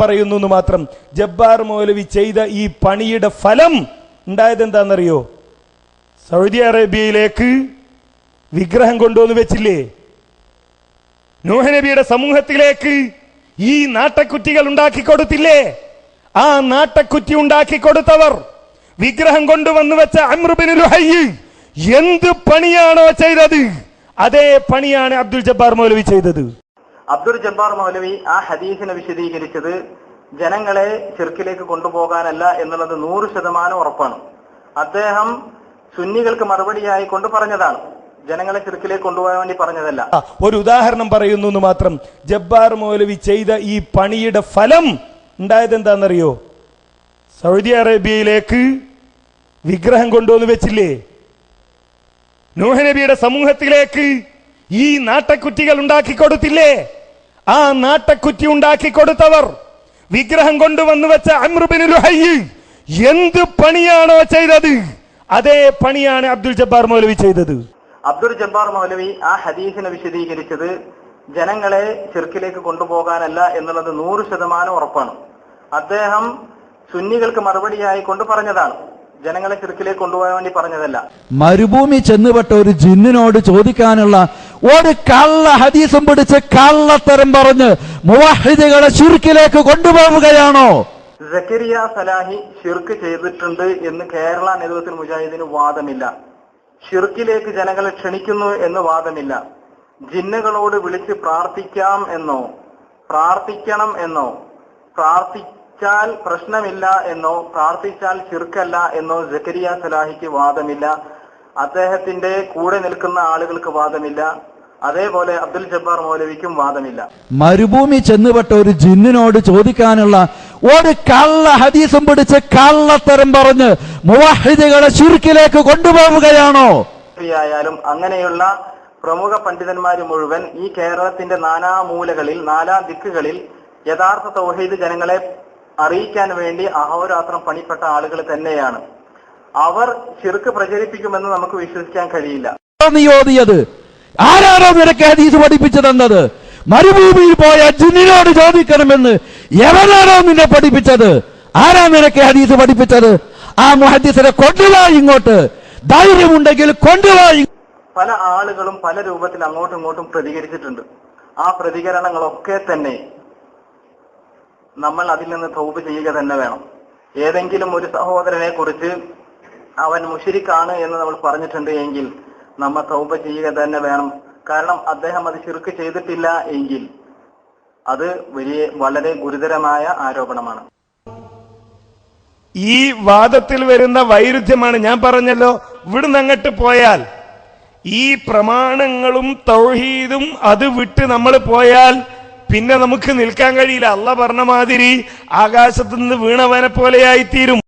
പറയുന്നു മാത്രം. ജബ്ബാർ മൗലവി ചെയ്ത ഈ പണിയുടെ ഫലം ഉണ്ടായത് എന്താണെന്നറിയോ? സൗദി അറേബ്യയിലേക്ക് വിഗ്രഹം കൊണ്ടുവന്ന് വെച്ചില്ലേ? നൂഹ് നബിയുടെ സമൂഹത്തിലേക്ക് ഈ നാട്ടക്കുറ്റികൾ ഉണ്ടാക്കി കൊടുത്തില്ലേ? ആ നാട്ടക്കുറ്റി ഉണ്ടാക്കി കൊടുത്തവർ വിഗ്രഹം കൊണ്ടുവന്നു വെച്ച അംർ ബിൻ ലുഹയ്യ് എന്ത് പണിയാണോ ചെയ്തത്, അതേ പണിയാണ് അബ്ദുൽ ജബ്ബാർ മൗലവി ചെയ്തത്. അബ്ദുൽ ജബ്ബാർ മൗലവി ആ ഹദീസിനെ വിശദീകരിച്ചത് ജനങ്ങളെ ശിർക്കിലേക്ക് കൊണ്ടുപോകാനല്ല എന്നുള്ളത് 100% ഉറപ്പാണ്. അദ്ദേഹം സുന്നികൾക്ക് മറുപടിയായി കൊണ്ട് പറഞ്ഞതാണ്, ജനങ്ങളെ ശിർക്കിലേക്ക് കൊണ്ടുപോകാൻ വേണ്ടി പറഞ്ഞതല്ല. ഒരു ഉദാഹരണം പറയുന്നു മാത്രം. ജബ്ബാർ മൗലവി ചെയ്ത ഈ പണിയുടെ ഫലം ഉണ്ടായത് എന്താണെന്നറിയോ? സൗദി അറേബ്യയിലേക്ക് വിഗ്രഹം കൊണ്ടുവന്ന് വെച്ചില്ലേ? നൂഹ് നബിയുടെ സമൂഹത്തിലേക്ക് ഈ നാട്ടക്കുറ്റികൾ ഉണ്ടാക്കി കൊടുത്തില്ലേ? ആ നാട്ടക്കുറ്റി ഉണ്ടാക്കി കൊടുത്തവർ വിഗ്രഹം കൊണ്ടുവന്നു വെച്ച അംർ ബിൻ ലുഹയ്യ് എന്ത് പണിയാണോ ചെയ്തത്, അതേ പണിയാണ് അബ്ദുൽ ജബ്ബാർ മൗലവി ചെയ്തത്. അബ്ദുൽ ജബ്ബാർ മൗലവി ആ ഹദീസിനെ വിശദീകരിച്ചത് ജനങ്ങളെ ശിർക്കിലേക്ക് കൊണ്ടുപോകാനല്ല എന്നുള്ളത് 100% ഉറപ്പാണ്. അദ്ദേഹം സുന്നികൾക്ക് മറുപടിയായി കൊണ്ട് പറഞ്ഞതാണ്, ജനങ്ങളെ ശിർക്കിലേക്ക് കൊണ്ടുപോകാൻ വേണ്ടി പറഞ്ഞതല്ല. മരുഭൂമി ചെന്നുപെട്ട ഒരു ജിന്നിനോട് ചോദിക്കാനുള്ള ഒരു കള്ള ഹദീസും പിടിച്ച് കള്ളത്തരം പറഞ്ഞ് മുവഹിദുകളെ ശിർക്കിലേക്ക് കൊണ്ടുപോവുകയാണോ? സക്കരിയ സലാഹി ഷിർക്ക് ചെയ്തിട്ടുണ്ട് എന്ന് കേരള നേതൃത്വത്തിൽ മുജാഹിദിന് വാദമില്ല. ഷിർക്കിലേക്ക് ജനങ്ങളെ ക്ഷണിക്കുന്നു എന്ന് വാദമില്ല. ജിന്നുകളോട് വിളിച്ച് പ്രാർത്ഥിക്കാം എന്നോ പ്രാർത്ഥിക്കണം എന്നോ പ്രാർത്ഥിച്ചാൽ പ്രശ്നമില്ല എന്നോ പ്രാർത്ഥിച്ചാൽ ഷിർക്കല്ല എന്നോ സക്കരിയ സലാഹിക്ക് വാദമില്ല. അദ്ദേഹത്തിന്റെ കൂടെ നിൽക്കുന്ന ആളുകൾക്ക് വാദമില്ല. അതേപോലെ അബ്ദുൽ ജബ്ബാർ മൗലവിക്കും വാദമില്ല. മരുഭൂമി ചെന്നുപെട്ട ഒരു ജിന്നിനോട് ചോദിക്കാനുള്ള ഒരു കള്ള ഹദീസും പിടിച്ച് കള്ളത്തരം പറഞ്ഞ് മുവഹിദുകളെ ശിർക്കിലേക്ക് കൊണ്ടുപോവുകയാണോ? ായാലും അങ്ങനെയുള്ള പ്രമുഖ പണ്ഡിതന്മാര് മുഴുവൻ ഈ കേരളത്തിന്റെ നാനാമൂലകളിൽ നാനാ ദിക്കുകളിൽ യഥാർത്ഥ തൗഹീദ് ജനങ്ങളെ അറിയിക്കാൻ വേണ്ടി അഹോരാത്രം പണിപ്പെട്ട ആളുകൾ തന്നെയാണ്. അവർ ശിർക്ക് പ്രചരിപ്പിക്കുമെന്ന് നമുക്ക് വിശ്വസിക്കാൻ കഴിയില്ല. ആരാണോ നിനക്ക് ഹദീസ് പഠിപ്പിച്ചു തന്നത്? മരുഭൂമിയിൽ പോയ ജിന്നിനോട് ചോദിക്കണമെന്ന് എവനാണോ നിന്നെ പഠിപ്പിച്ചത്? ആരാ നിനക്ക് ഹദീസ് പഠിപ്പിച്ചത്? ആ മുഹദ്ദിസിനെ കൊണ്ടുവാ ഇങ്ങോട്ട്, ധൈര്യമുണ്ടെങ്കിൽ കൊണ്ടുവാ. പല ആളുകളും പല രൂപത്തിൽ അങ്ങോട്ടും ഇങ്ങോട്ടും പ്രതികരിച്ചിട്ടുണ്ട്. ആ പ്രതികരണങ്ങളൊക്കെ തന്നെ നമ്മൾ അതിൽ നിന്ന് തൗബ ചെയ്യുക തന്നെ വേണം. ഏതെങ്കിലും ഒരു സഹോദരനെ കുറിച്ച് അവൻ മുശ്രിക്കാണ് എന്ന് നമ്മൾ പറഞ്ഞിട്ടുണ്ട് എങ്കിൽ നമ്മൾ തൗബ ചെയ്യുക തന്നെ വേണം. കാരണം അദ്ദേഹം അത് ശിർക്ക് ചെയ്തിട്ടില്ല എങ്കിൽ അത് വളരെ ഗുരുതരമായ ആരോപണമാണ്. ഈ വാദത്തിൽ വരുന്ന വൈരുദ്ധ്യമാണ് ഞാൻ പറഞ്ഞല്ലോ. ഇവിടുന്ന് അങ്ങോട്ട് പോയാൽ ഈ പ്രമാണങ്ങളും തൗഹീദും അത് വിട്ട് നമ്മൾ പോയാൽ പിന്നെ നമുക്ക് നിൽക്കാൻ കഴിയില്ല. അള്ളാഹ് പറഞ്ഞ മാതിരി ആകാശത്തുനിന്ന് വീണവനെ പോലെയായിത്തീരും.